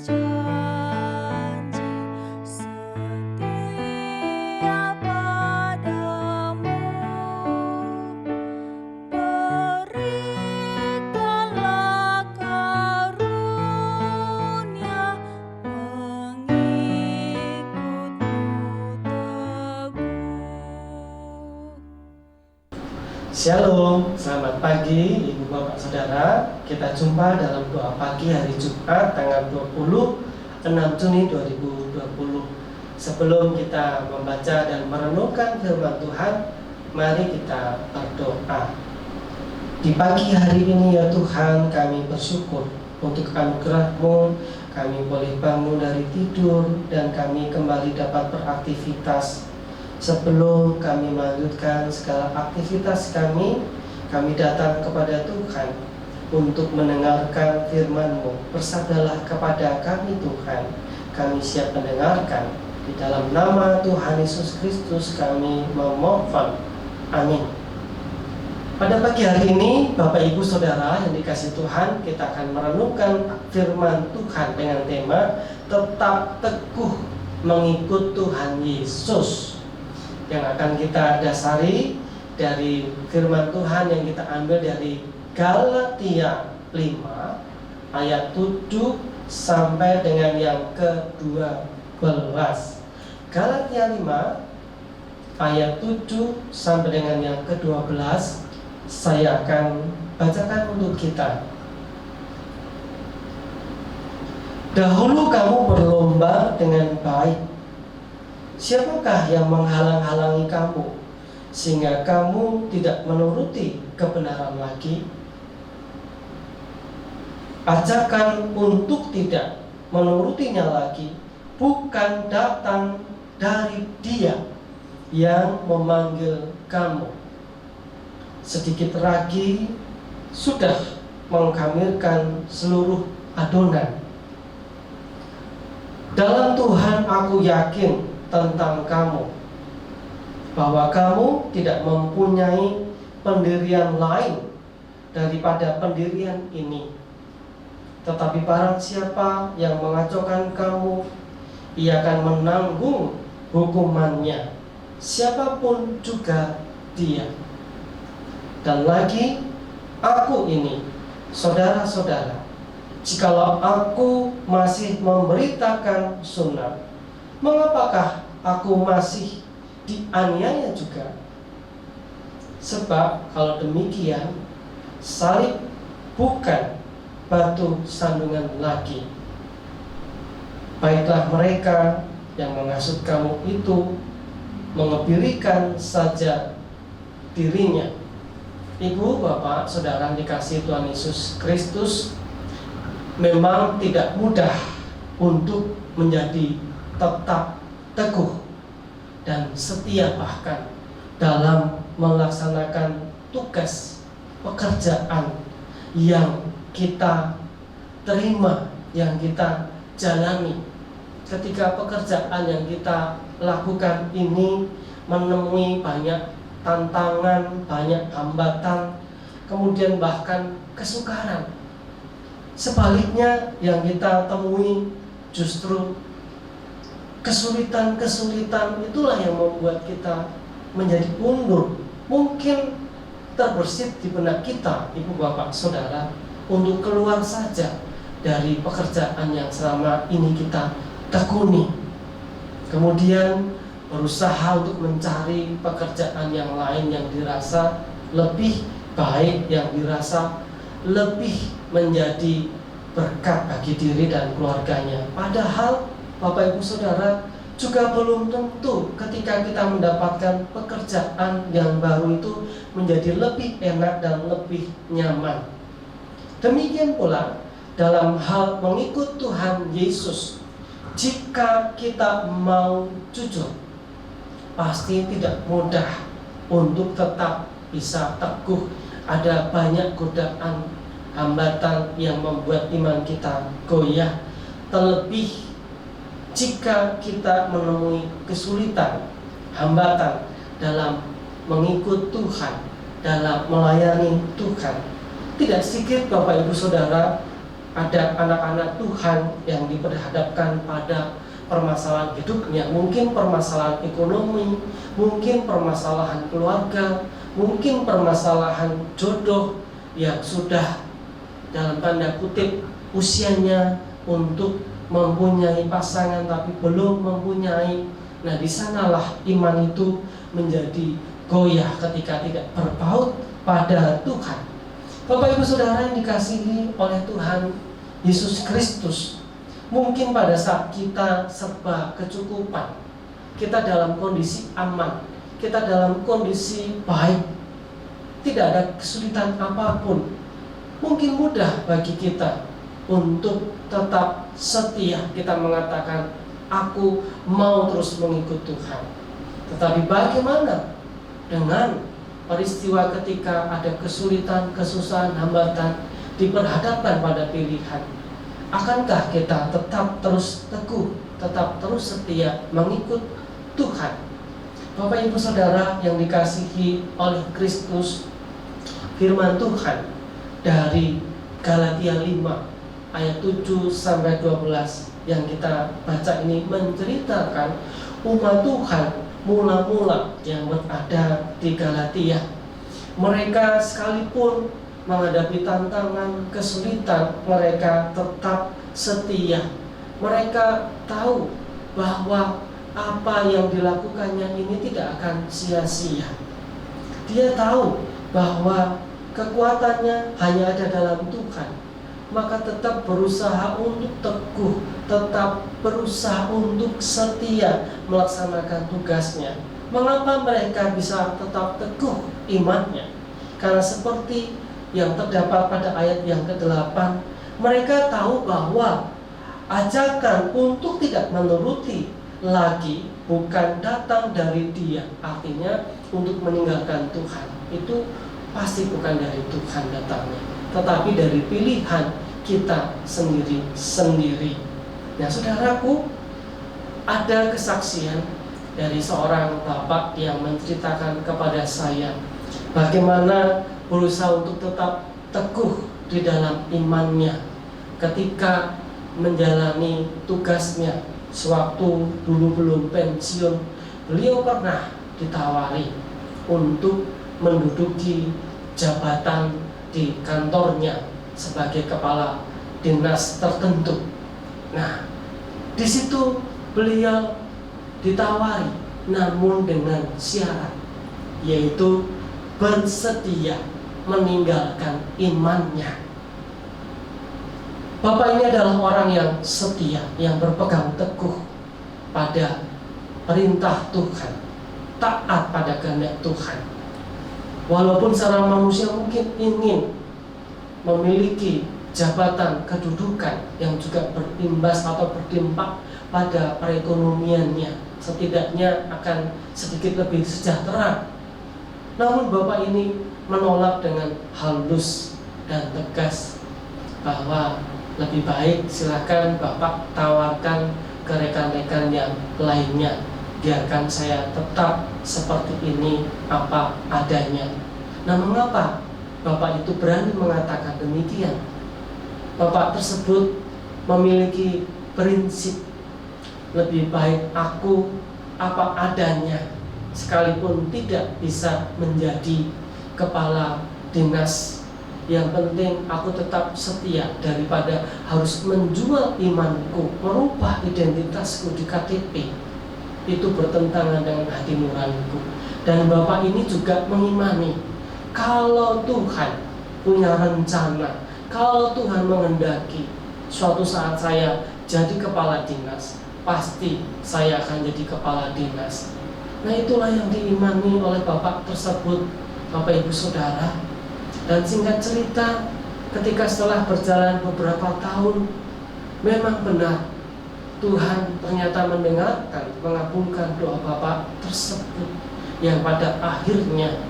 berjanji setia padamu. Berikanlah karunia mengikutmu teguh. Shalom, selamat pagi Ibu Bapak Saudara. Kita jumpa dalam doa pagi hari Jumat tanggal 26 Juni 2020. Sebelum kita membaca dan merenungkan firman Tuhan, mari kita berdoa. Di pagi hari ini ya Tuhan, kami bersyukur untuk anugerah-Mu. Kami boleh bangun dari tidur dan kami kembali dapat beraktivitas. Sebelum kami melanjutkan segala aktivitas kami datang kepada Tuhan untuk mendengarkan firman-Mu. Bersabdalah kepada kami Tuhan, kami siap mendengarkan. Di dalam nama Tuhan Yesus Kristus kami memohon. Amin. Pada pagi hari ini, Bapak Ibu Saudara yang dikasihi Tuhan, kita akan merenungkan firman Tuhan dengan tema tetap teguh mengikut Tuhan Yesus, yang akan kita dasari dari firman Tuhan yang kita ambil dari Galatia 5 ayat 7 sampai dengan yang ke-12. Galatia 5 ayat 7 sampai dengan yang ke-12 saya akan bacakan untuk kita. Dahulu kamu berlomba dengan baik. Siapakah yang menghalang-halangi kamu sehingga kamu tidak menuruti kebenaran lagi? Ajakan untuk tidak menurutinya lagi bukan datang dari Dia yang memanggil kamu. Sedikit lagi sudah mengkhamirkan seluruh adonan. Dalam Tuhan aku yakin tentang kamu, bahwa kamu tidak mempunyai pendirian lain daripada pendirian ini. Tetapi barang siapa yang mengacaukan kamu, ia akan menanggung hukumannya, siapapun juga dia. Dan lagi, aku ini, saudara-saudara, jikalau aku masih memberitakan sunat, mengapakah aku masih dianiaya juga? Sebab kalau demikian, salib bukan batu sandungan lagi. Baiklah mereka yang menghasut kamu itu mengebirikan saja dirinya. Ibu, Bapak, Saudara dikasihi Tuhan Yesus Kristus, memang tidak mudah untuk menjadi tetap teguh dan setia bahkan dalam melaksanakan tugas pekerjaan yang kita terima, yang kita jalani. Ketika pekerjaan yang kita lakukan ini menemui banyak tantangan, banyak hambatan, kemudian bahkan kesukaran. Sebaliknya yang kita temui justru kesulitan-kesulitan, itulah yang membuat kita menjadi mundur. Mungkin terbersit di benak kita, Ibu Bapak Saudara, untuk keluar saja dari pekerjaan yang selama ini kita tekuni. Kemudian berusaha untuk mencari pekerjaan yang lain yang dirasa lebih baik, yang dirasa lebih menjadi berkat bagi diri dan keluarganya. Padahal Bapak Ibu Saudara, juga belum tentu ketika kita mendapatkan pekerjaan yang baru itu menjadi lebih enak dan lebih nyaman. Demikian pula dalam hal mengikut Tuhan Yesus, jika kita mau jujur, pasti tidak mudah untuk tetap bisa teguh. Ada banyak godaan, hambatan yang membuat iman kita goyah. Terlebih jika kita menemui kesulitan, hambatan dalam mengikut Tuhan, dalam melayani Tuhan. Tidak sedikit Bapak Ibu Saudara ada anak-anak Tuhan yang diperhadapkan pada permasalahan hidupnya, mungkin permasalahan ekonomi, mungkin permasalahan keluarga, mungkin permasalahan jodoh yang sudah dalam tanda kutip usianya untuk mempunyai pasangan tapi belum mempunyai. Nah, di sanalah iman itu menjadi goyah ketika tidak berpaut pada Tuhan. Bapak Ibu Saudara yang dikasihi oleh Tuhan Yesus Kristus, mungkin pada saat kita serba kecukupan, kita dalam kondisi aman, kita dalam kondisi baik, tidak ada kesulitan apapun, mungkin mudah bagi kita untuk tetap setia. Kita mengatakan, aku mau terus mengikut Tuhan. Tetapi bagaimana dengan peristiwa ketika ada kesulitan, kesusahan, hambatan, diperhadapkan pada pilihan? Akankah kita tetap terus teguh, tetap terus setia mengikut Tuhan? Bapak Ibu Saudara yang dikasihi oleh Kristus, firman Tuhan dari Galatia 5 ayat 7 sampai 12 yang kita baca ini menceritakan umat Tuhan mula-mula yang berada di Galatia. Mereka sekalipun menghadapi tantangan, kesulitan, mereka tetap setia. Mereka tahu bahwa apa yang dilakukannya ini tidak akan sia-sia. Dia tahu bahwa kekuatannya hanya ada dalam Tuhan, maka tetap berusaha untuk teguh, tetap berusaha untuk setia melaksanakan tugasnya. Mengapa mereka bisa tetap teguh imannya? Karena seperti yang terdapat pada ayat yang ke-8, mereka tahu bahwa ajakan untuk tidak menuruti lagi bukan datang dari Dia. Artinya untuk meninggalkan Tuhan itu pasti bukan dari Tuhan datangnya, tetapi dari pilihan kita sendiri-sendiri. Nah, saudaraku, ada kesaksian dari seorang bapak yang menceritakan kepada saya bagaimana berusaha untuk tetap teguh di dalam imannya ketika menjalani tugasnya. Sewaktu dulu belum pensiun, beliau pernah ditawari untuk menduduki jabatan di kantornya sebagai kepala dinas tertentu. Nah, di situ beliau ditawari, namun dengan syarat, yaitu bersedia meninggalkan imannya. Bapak ini adalah orang yang setia, yang berpegang teguh pada perintah Tuhan, taat pada kehendak Tuhan. Walaupun seorang manusia mungkin ingin memiliki jabatan kedudukan yang juga berimbas atau berdampak pada perekonomiannya, setidaknya akan sedikit lebih sejahtera. Namun Bapak ini menolak dengan halus dan tegas bahwa lebih baik silakan Bapak tawarkan ke rekan-rekan yang lainnya, biarkan saya tetap seperti ini apa adanya. Nah, mengapa Bapak itu berani mengatakan demikian? Bapak tersebut memiliki prinsip, lebih baik aku apa adanya, sekalipun tidak bisa menjadi kepala dinas. Yang penting aku tetap setia daripada harus menjual imanku, merubah identitasku di KTP. Itu bertentangan dengan hati nuraniku. Dan Bapak ini juga mengimani, kalau Tuhan punya rencana, kalau Tuhan menghendaki suatu saat saya jadi kepala dinas, pasti saya akan jadi kepala dinas. Nah, itulah yang diimani oleh Bapak tersebut, Bapak Ibu Saudara. Dan singkat cerita, ketika setelah berjalan beberapa tahun, memang benar Tuhan ternyata mendengarkan, mengabulkan doa Bapak tersebut, yang pada akhirnya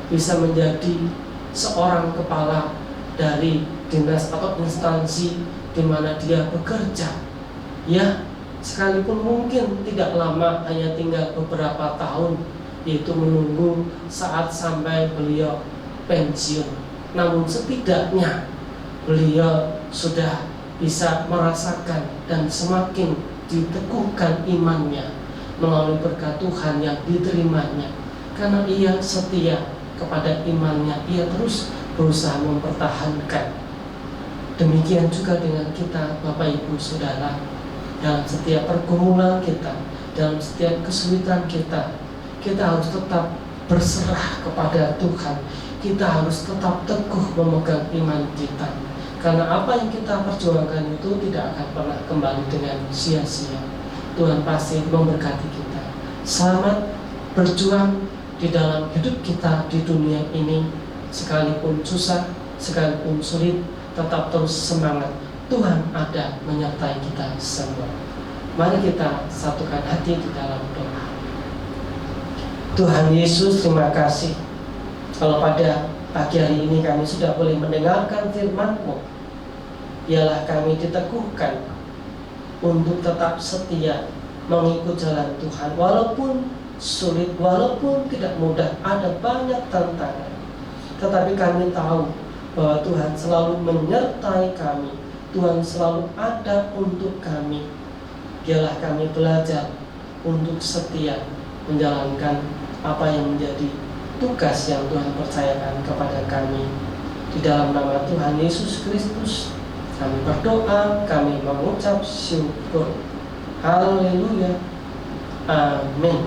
bisa menjadi seorang kepala dari dinas atau instansi di mana dia bekerja. Ya, sekalipun mungkin tidak lama, hanya tinggal beberapa tahun, yaitu menunggu saat sampai beliau pensiun. Namun setidaknya beliau sudah bisa merasakan dan semakin diteguhkan imannya melalui berkat Tuhan yang diterimanya. Karena ia setia kepada imannya, ia terus berusaha mempertahankan. Demikian juga dengan kita, Bapak Ibu Saudara, dalam setiap pergumulan kita, dalam setiap kesulitan kita harus tetap berserah kepada Tuhan. Kita harus tetap teguh memegang iman kita, karena apa yang kita perjuangkan itu tidak akan pernah kembali dengan sia-sia. Tuhan pasti memberkati kita. Selamat berjuang di dalam hidup kita di dunia ini. Sekalipun susah, sekalipun sulit, tetap terus semangat. Tuhan ada menyertai kita semua. Mari kita satukan hati di dalam doa. Tuhan Yesus, terima kasih kalau pada pagi hari ini kami sudah boleh mendengarkan firman-Mu. Biarlah kami diteguhkan untuk tetap setia mengikut jalan Tuhan, walaupun sulit, walaupun tidak mudah, ada banyak tantangan. Tetapi kami tahu bahwa Tuhan selalu menyertai kami, Tuhan selalu ada untuk kami. Biarlah kami belajar untuk setia menjalankan apa yang menjadi tugas yang Tuhan percayakan kepada kami. Di dalam nama Tuhan Yesus Kristus kami berdoa, kami mengucap syukur. Haleluya. Amin.